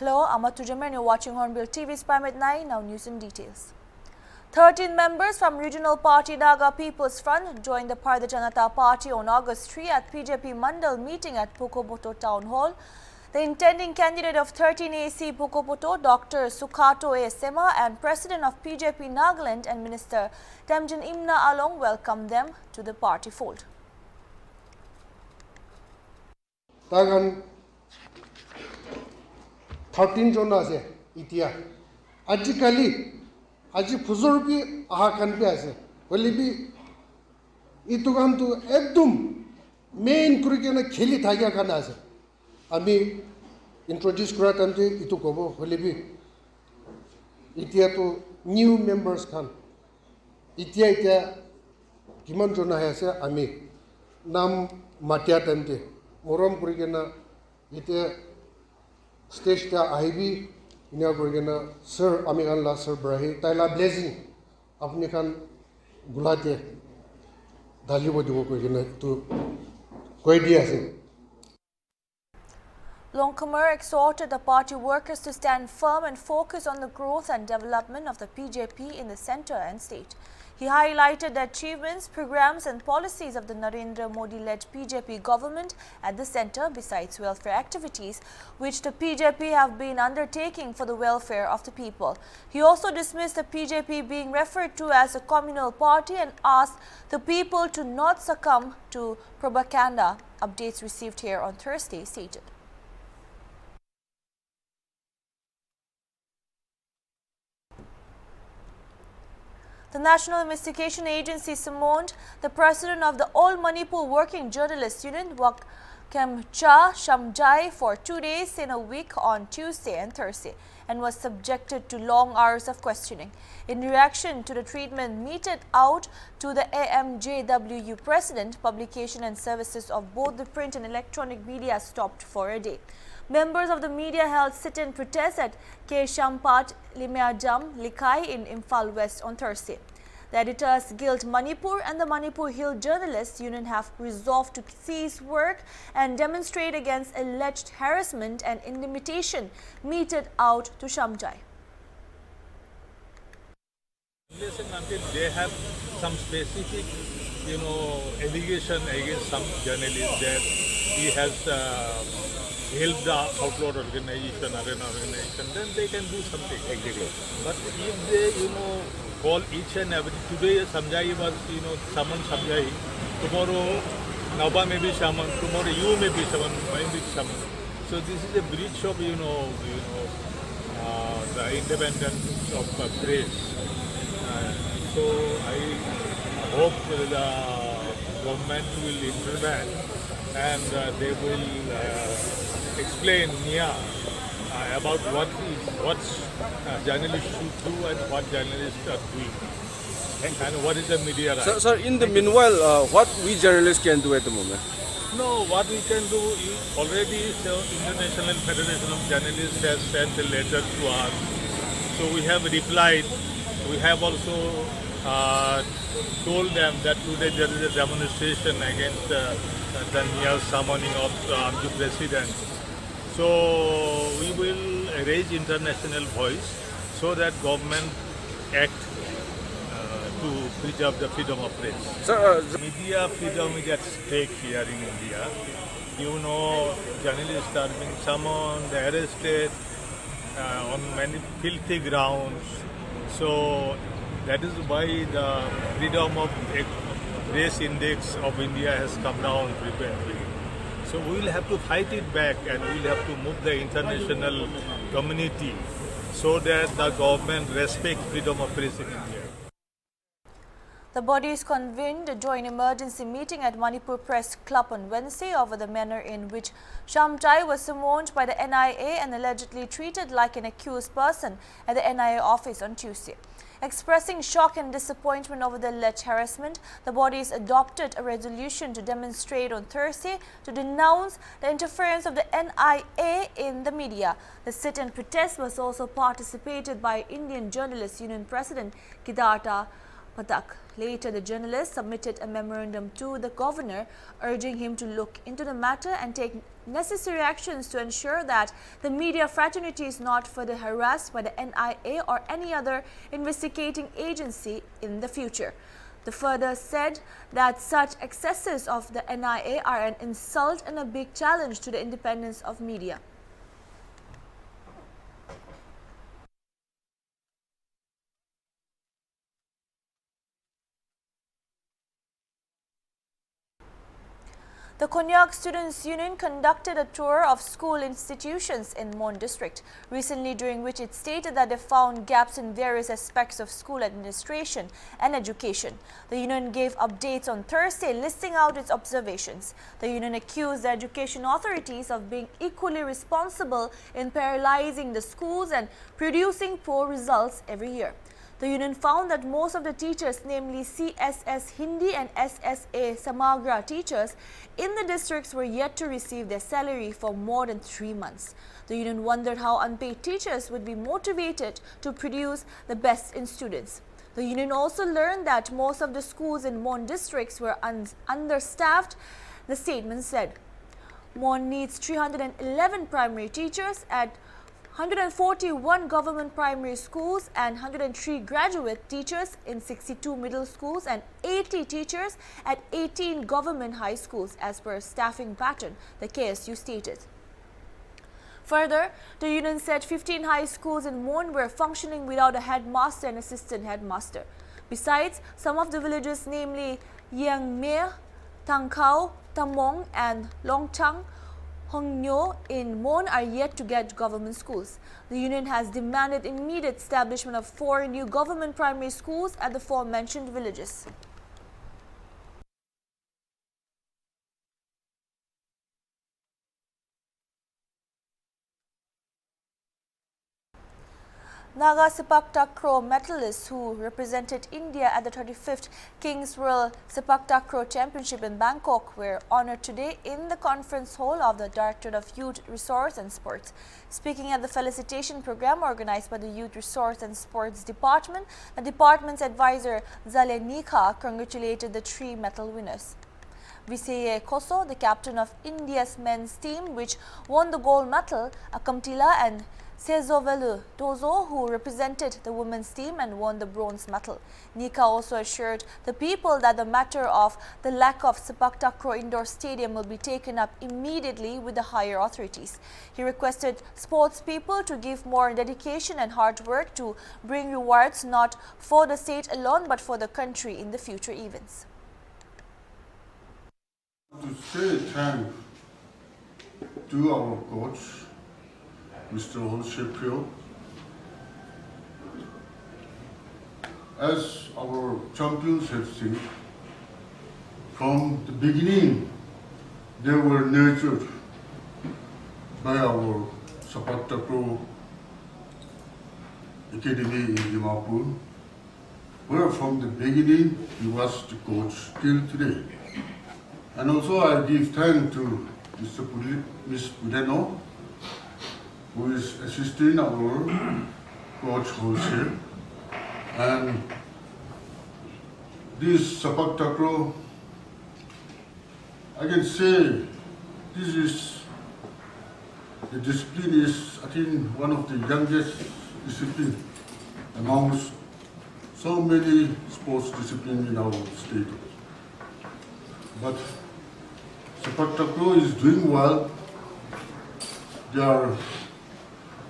Hello, I'm Atujama and you're watching Hornbill TV's Prime at 9. Now news in details. 13 members from regional party Naga People's Front joined the Bharatiya Janata Party on August 3 at PJP Mandal meeting at Pukopoto Town Hall. The intending candidate of 13AC Pukopoto, Dr. Sukhato A. Sema, and President of PJP Nagaland and Minister Temjin Imna Along welcomed them to the party fold. Tagan 13 jona ase itia ajikali aji phuzurbi aha kanpe ase holibi itugan tu ekdum main kurikena kheli thagya kana ase ami introduce kora tamte itu kobo holibi itia tu new members khan itia kiman jona ase ami nam matya tamte morom kurikena itia stage ta IB ina gorgena sir amigan la sir brahi taila blessing apni khan bulate dalibo dibo gorgena tu koi dia ase. Longkamer exhorted the party workers to stand firm and focus on the growth and development of the PJP in the centre and state. He highlighted the achievements, programs and policies of the Narendra Modi-led PJP government at the centre besides welfare activities which the PJP have been undertaking for the welfare of the people. He also dismissed the PJP being referred to as a communal party and asked the people to not succumb to propaganda. Updates received here on Thursday stated. The National Investigation Agency summoned the president of the All Manipur Working Journalists Union, Wakemcha Shamjai, for 2 days in a week on Tuesday and Thursday and was subjected to long hours of questioning. In reaction to the treatment meted out to the AMJWU president, publication and services of both the print and electronic media stopped for a day. Members of the media held sit-in protest at K. Shampat Limeajam Likai in Imphal West on Thursday. The Editors Guild Manipur and the Manipur Hill Journalists Union have resolved to cease work and demonstrate against alleged harassment and intimidation meted out to Shamjai. Until they have some specific, allegation against some journalist that he has help the outlaw organization, arena organization, then they can do something. Exactly. But if they, call each and every, today Samjai was, summoned Samjai, tomorrow Naba may be summoned, tomorrow you may be summoned, may be summoned. So this is a breach of, the independence of press. So I hope the government will intervene and they will explain about what journalists should do and what journalists are doing, and what is the media right. Sir, in the meanwhile, what we journalists can do at the moment? No, what we can do is already the International Federation of Journalists has sent a letter to us, so we have replied. We have also told them that today there is a demonstration against the near summoning of the president. So we will raise international voice so that government act to preserve the freedom of press. Sir, Media freedom is at stake here in India. Journalists are being summoned, arrested on many filthy grounds. So that is why the freedom of press index of India has come down frequently. So we will have to fight it back and we will have to move the international community so that the government respects freedom of press in India. The bodies convened a joint emergency meeting at Manipur Press Club on Wednesday over the manner in which Shamjai was summoned by the NIA and allegedly treated like an accused person at the NIA office on Tuesday. Expressing shock and disappointment over the alleged harassment, the bodies adopted a resolution to demonstrate on Thursday to denounce the interference of the NIA in the media. The sit-in protest was also participated by Indian Journalists Union President Siddhartha Patak. Later, the journalist submitted a memorandum to the governor urging him to look into the matter and take necessary actions to ensure that the media fraternity is not further harassed by the NIA or any other investigating agency in the future. The further said that such excesses of the NIA are an insult and a big challenge to the independence of media. The Konyak Students' Union conducted a tour of school institutions in Mon district recently, during which it stated that they found gaps in various aspects of school administration and education. The union gave updates on Thursday, listing out its observations. The union accused the education authorities of being equally responsible in paralyzing the schools and producing poor results every year. The union found that most of the teachers, namely CSS Hindi and SSA Samagra teachers in the districts, were yet to receive their salary for more than 3 months. The union wondered how unpaid teachers would be motivated to produce the best in students. The union also learned that most of the schools in Mon districts were understaffed. The statement said, Mon needs 311 primary teachers at 141 government primary schools and 103 graduate teachers in 62 middle schools and 80 teachers at 18 government high schools as per staffing pattern, the KSU stated. Further, the union said 15 high schools in Mon were functioning without a headmaster and assistant headmaster. Besides, some of the villages, namely Yangmea, Tangkao, Tamong and Longchang, Hongnyo in Mon, are yet to get government schools. The union has demanded immediate establishment of 4 new government primary schools at the aforementioned villages. Naga Sepak Takraw medalists who represented India at the 35th King's World Sepak Takraw Championship in Bangkok were honored today in the conference hall of the Directorate of Youth Resource and Sports. Speaking at the felicitation program organized by the Youth Resource and Sports Department, the department's advisor Zale Nikha congratulated the 3 medal winners. Viseye Koso, the captain of India's men's team, which won the gold medal, Akamtila and Sezovelu Tozo, who represented the women's team and won the bronze medal. Nika also assured the people that the matter of the lack of Sepak Takraw indoor stadium will be taken up immediately with the higher authorities. He requested sports people to give more dedication and hard work to bring rewards not for the state alone but for the country in the future events. To say thank to our coach, Mr. Holsheprio. As our champions have seen, from the beginning they were nurtured by our Sepak Takraw Academy in Dimapur, where from the beginning he was the coach till today. And also I give thanks to Ms. Pudeno, who is assisting our coach Holshep. And this Sepak Takraw, I can say this is, the discipline is, I think, one of the youngest discipline amongst so many sports disciplines in our state. But Sepak Takraw is doing well. They are,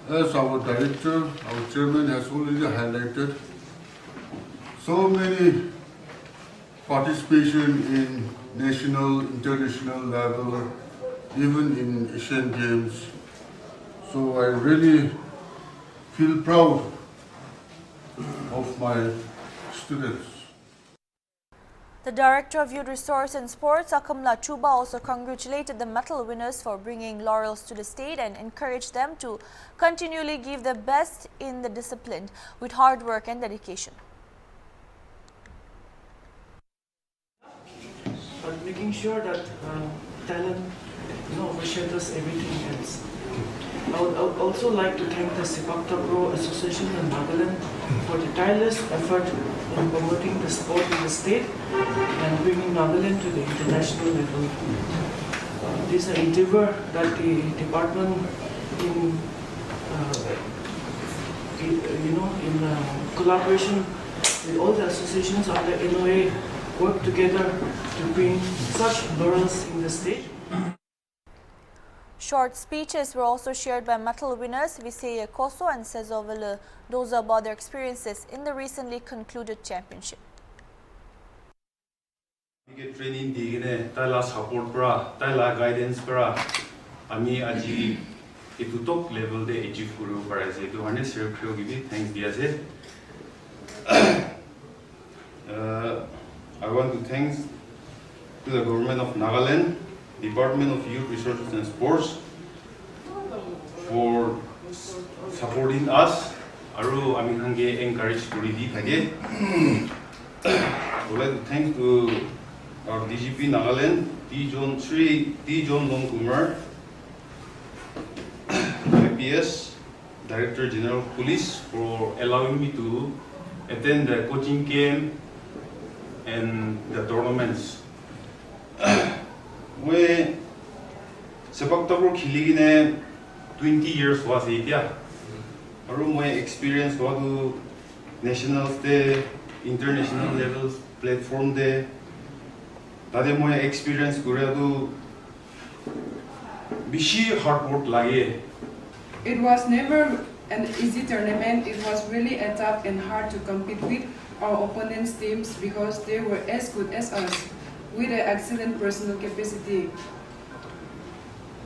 as our director, our chairman has already highlighted, so many participation in national, international level, even in Asian Games. So I really feel proud of my students. The Director of Youth Resource and Sports, Akamla Chuba, also congratulated the medal winners for bringing laurels to the state and encouraged them to continually give their best in the discipline with hard work and dedication. But making sure that talent overshadows everything else. I would also like to thank the Sepak Takraw Association in Nagaland for the tireless effort in promoting the sport in the state and bringing Nagaland to the international level. This is an endeavor that the department in collaboration with all the associations under NOA work together to bring such laurels in the state. Short speeches were also shared by medal winners Visaya Koso and Sezovele Doza about their experiences in the recently concluded championship. Training digine tala support pra tala guidance pra ami aji itu top level de achieve kuru para je to hane sir khyo gibi thanks dia je. I want to thanks to the government of Nagaland, Department of Youth Resources and Sports for supporting us. Aru ami hange encourage kuri di thage. I would like to thank to our DGP Nagaland, D. John Long Kumar, IPS, Director General of Police, for allowing me to attend the coaching camp and the tournaments. We sepak takraw khili gine 20 years was it ya. Aru my experience wadu nationals de international levels platform de tade my experience kuradu bishi hard work lage. It was never an easy tournament. It was really a tough and hard to compete with our opponents' teams because they were as good as us with an excellent personal capacity.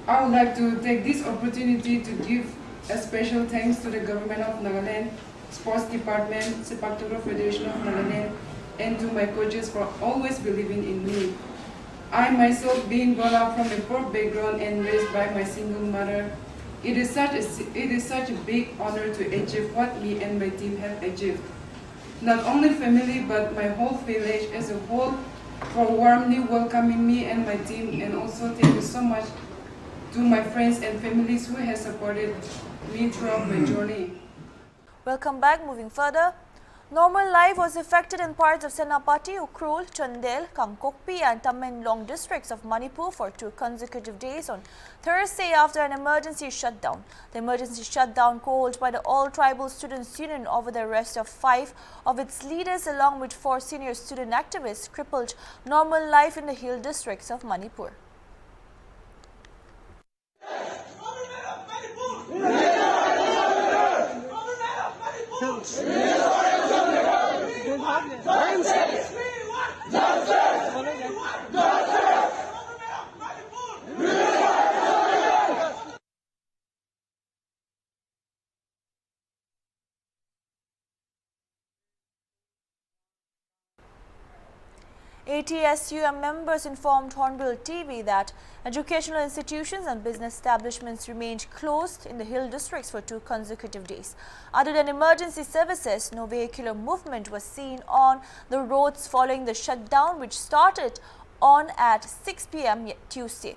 I would like to take this opportunity to give a special thanks to the government of Nagaland, Sports Department, Sepak Takraw Federation of Nagaland, and to my coaches for always believing in me. I myself, being brought up from a poor background and raised by my single mother, it is such a big honor to achieve what me and my team have achieved. Not only family, but my whole village as a whole for warmly welcoming me and my team, and also thank you so much to my friends and families who have supported me throughout my journey. Welcome back. Moving further. Normal life was affected in parts of Senapati, Ukhrul, Chandel, Kangkokpi and Tamenglong districts of Manipur for 2 consecutive days on Thursday after an emergency shutdown. The emergency shutdown called by the All Tribal Students Union over the arrest of 5 of its leaders along with 4 senior student activists crippled normal life in the hill districts of Manipur. ATSUM members informed HornbillTV that educational institutions and business establishments remained closed in the hill districts for 2 consecutive days. Other than emergency services, no vehicular movement was seen on the roads following the shutdown, which started on at 6 p.m. Tuesday.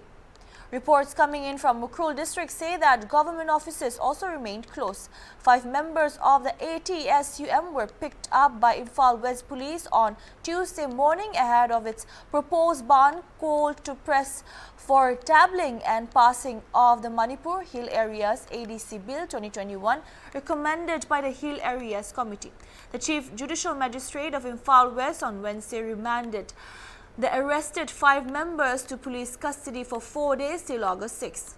Reports coming in from Ukhrul district say that government offices also remained closed. 5 members of the ATSUM were picked up by Imphal West Police on Tuesday morning ahead of its proposed ban called to press for tabling and passing of the Manipur Hill Areas ADC Bill 2021 recommended by the Hill Areas Committee. The Chief Judicial Magistrate of Imphal West on Wednesday remanded the arrested 5 members to police custody for 4 days till August 6.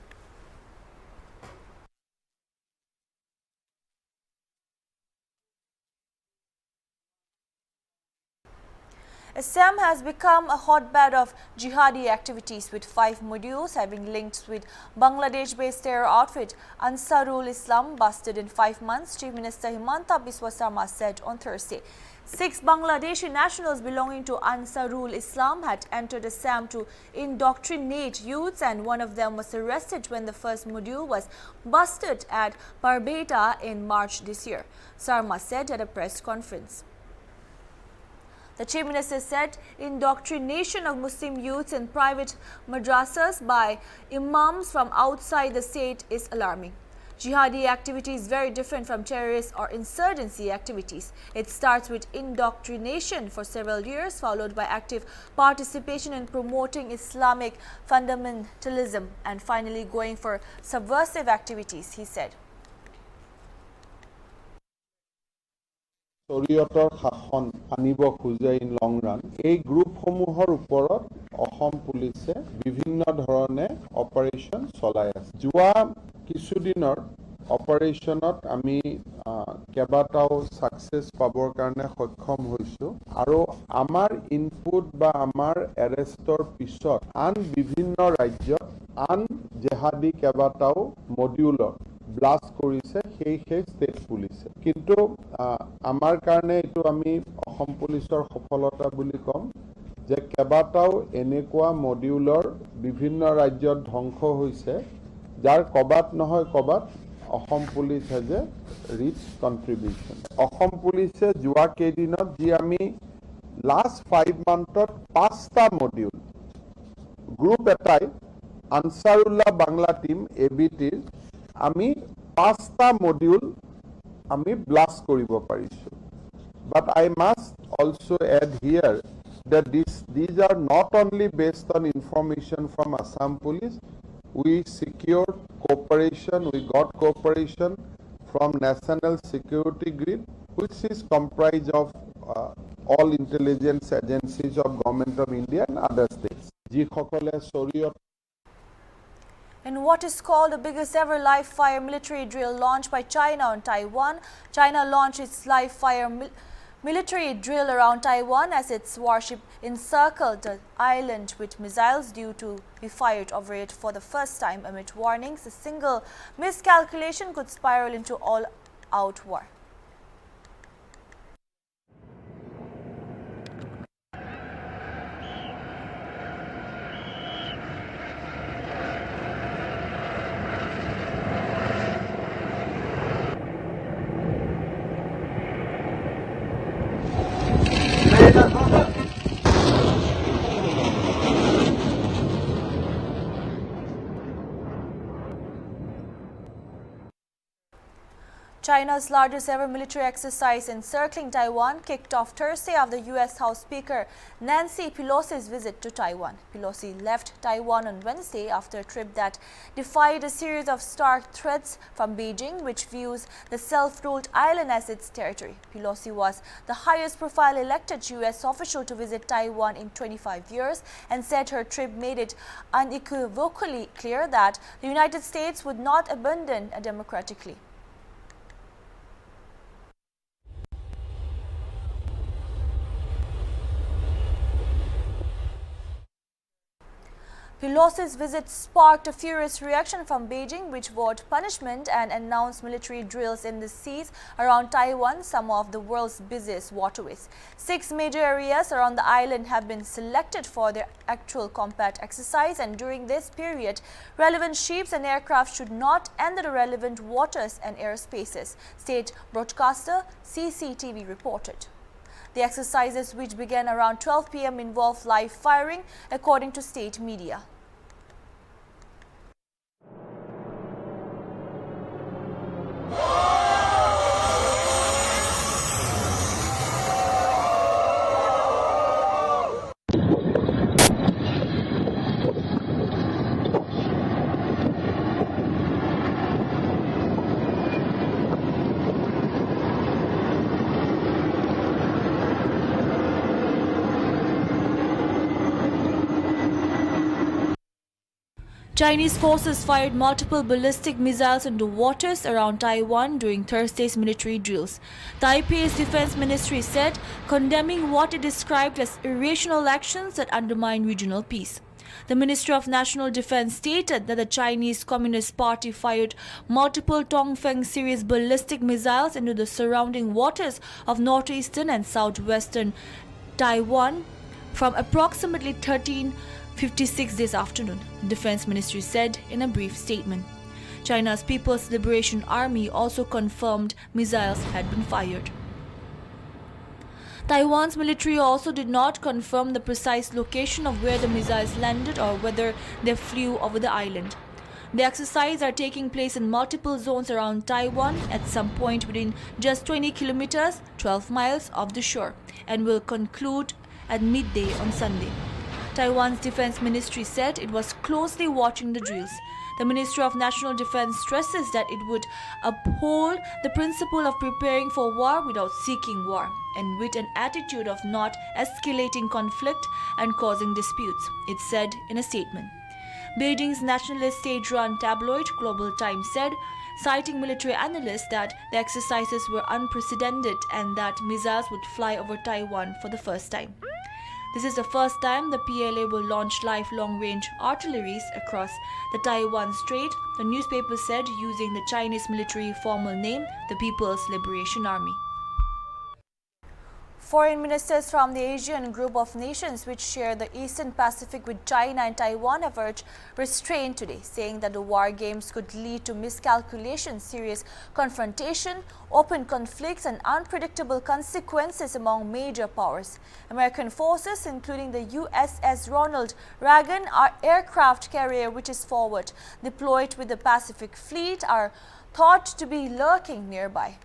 Assam has become a hotbed of jihadi activities with 5 modules having links with Bangladesh-based terror outfit Ansarul Islam busted in 5 months, Chief Minister Himanta Biswa Sarma said on Thursday. 6 Bangladeshi nationals belonging to Ansarul Islam had entered Assam to indoctrinate youths, and one of them was arrested when the first module was busted at Barbeta in March this year, Sarma said at a press conference. The Chief Minister said indoctrination of Muslim youths in private madrasas by imams from outside the state is alarming. Jihadi activity is very different from terrorist or insurgency activities. It starts with indoctrination for several years, followed by active participation in promoting Islamic fundamentalism, and finally going for subversive activities, he said. শৰীয়তৰ শাসন আনিব খোজে in long run এই গ্ৰুপসমূহৰ ওপৰত অসম পুলিচে বিভিন্ন ধৰণে operation চলাই আছে যোৱা কিছুদিনৰ অপাৰেশ্যনত আমি কেইবাটাও সাকসেস পাবৰ কাৰণে সক্ষম হৈছো আৰু আমাৰ ইনপুট বা আমাৰ এৰেষ্টৰ পিছত আন বিভিন্ন ৰাজ্যত আন জেহাদী কেইবাটাও মডিউলৰ ব্লাষ্ট কৰিছে সেই ষ্টেট পুলিচে কিন্তু আমাৰ কাৰণে এটো আমি অসম পুলিচৰ সফলতা বুলি কম যে কেইবাটাও এনেকুৱা মডিউলৰ বিভিন্ন ৰাজ্যত ধ্বংস হৈছে যাৰ কবাত নহয় কবাত Assam police has a rich contribution Assam পুলিচে যোৱা কেইদিনত যি আমি লাষ্ট 5 মান্থত 5টা মডিউল গ্ৰুপ এটাই আনসারুল্লাহ বাংলা টিম এবিটিৰ আমি 5টা মডিউল আমি ব্লাষ্ট কৰিব পাৰিছো but I must also add here that these are not only based on information from Assam Police. We secured cooperation, we got cooperation from National Security Grid, which is comprised of all intelligence agencies of Government of India and other states. In what is called the biggest ever live-fire military drill launched by China on Taiwan, China launched its live-fire military drill around Taiwan as its warship encircled the island with missiles due to be fired over it for the first time amid warnings a single miscalculation could spiral into all-out war. China's largest ever military exercise encircling Taiwan kicked off Thursday after U.S. House Speaker Nancy Pelosi's visit to Taiwan. Pelosi left Taiwan on Wednesday after a trip that defied a series of stark threats from Beijing, which views the self-ruled island as its territory. Pelosi was the highest-profile elected U.S. official to visit Taiwan in 25 years and said her trip made it unequivocally clear that the United States would not abandon it democratically. Pelosi's visit sparked a furious reaction from Beijing, which vowed punishment and announced military drills in the seas around Taiwan, some of the world's busiest waterways. 6 major areas around the island have been selected for their actual combat exercise, and during this period, relevant ships and aircraft should not enter the relevant waters and airspaces, state broadcaster CCTV reported. The exercises, which began around 12 p.m. involved live firing, according to state media. Chinese forces fired multiple ballistic missiles into waters around Taiwan during Thursday's military drills. Taipei's defense ministry said, condemning what it described as irrational actions that undermine regional peace. The Ministry of National Defense stated that the Chinese Communist Party fired multiple Dongfeng series ballistic missiles into the surrounding waters of northeastern and southwestern Taiwan from approximately 13:56 this afternoon, the Defense Ministry said in a brief statement. China's People's Liberation Army also confirmed missiles had been fired. Taiwan's military also did not confirm the precise location of where the missiles landed or whether they flew over the island. The exercises are taking place in multiple zones around Taiwan at some point within just 20 kilometers, 12 miles of the shore, and will conclude at midday on Sunday. Taiwan's Defense Ministry said it was closely watching the drills. The Ministry of National Defense stresses that it would uphold the principle of preparing for war without seeking war, and with an attitude of not escalating conflict and causing disputes, it said in a statement. Beijing's nationalist state-run tabloid Global Times said, citing military analysts, that the exercises were unprecedented and that missiles would fly over Taiwan for the first time. This is the first time the PLA will launch live long-range artilleries across the Taiwan Strait, the newspaper said, using the Chinese military formal name, the People's Liberation Army. Foreign ministers from the Asian group of nations which share the Eastern Pacific with China and Taiwan have urged restraint today, saying that the war games could lead to miscalculation, serious confrontation, open conflicts and unpredictable consequences among major powers. American forces, including the USS Ronald Reagan, our aircraft carrier which is forward deployed with the Pacific Fleet, are thought to be lurking nearby,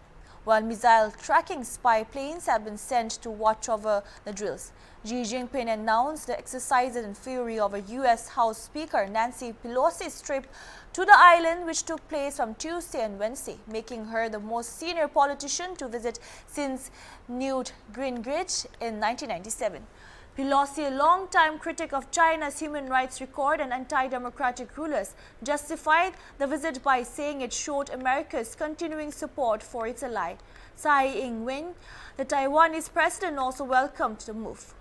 while missile tracking spy planes have been sent to watch over the drills. Xi Jinping announced the exercises in fury over U.S. House Speaker Nancy Pelosi's trip to the island, which took place from Tuesday and Wednesday, making her the most senior politician to visit since Newt Gingrich in 1997. Pelosi, a long-time critic of China's human rights record and anti-democratic rulers, justified the visit by saying it showed America's continuing support for its ally. Tsai Ing-wen, the Taiwanese president, also welcomed the move.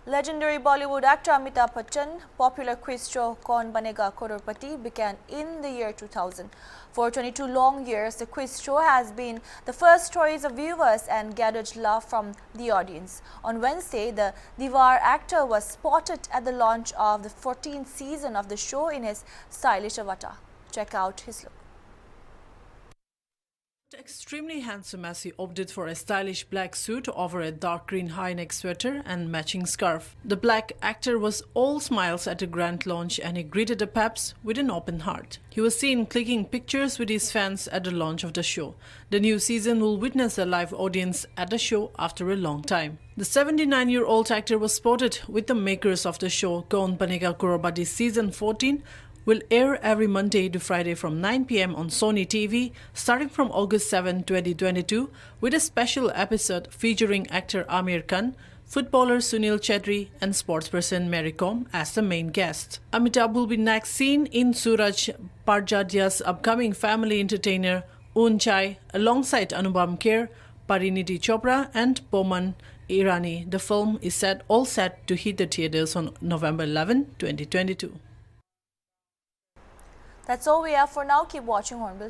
Legendary Bollywood actor Amitabh Bachchan, popular quiz show Kaun Banega Crorepati began in the year 2000. For 22 long years, the quiz show has been the first choice of viewers and gathered love from the audience. On Wednesday, the Diwar actor was spotted at the launch of the 14th season of the show in his stylish avatar. Check out his look. Extremely handsome as he opted for a stylish black suit over a dark green high-neck sweater and matching scarf. The black actor was all smiles at a grand launch and he greeted the Paps with an open heart. He was seen clicking pictures with his fans at the launch of the show. The new season will witness a live audience at the show after a long time. The 79-year-old actor was spotted with the makers of the show Kaun Banega Crorepati Season 14, will air every Monday to Friday from 9 p.m. on Sony TV starting from August 7, 2022 with a special episode featuring actor Aamir Khan, footballer Sunil Chetri and sportsperson Mary Kom as the main guest. Amitabh will be next seen in Suraj Parjadia's upcoming family entertainer Un Chai alongside Anupam Kher, Pariniti Chopra and Boman Irani. The film is all set to hit the theaters on November 11, 2022. That's all we have for now. Keep watching Hornbill TV.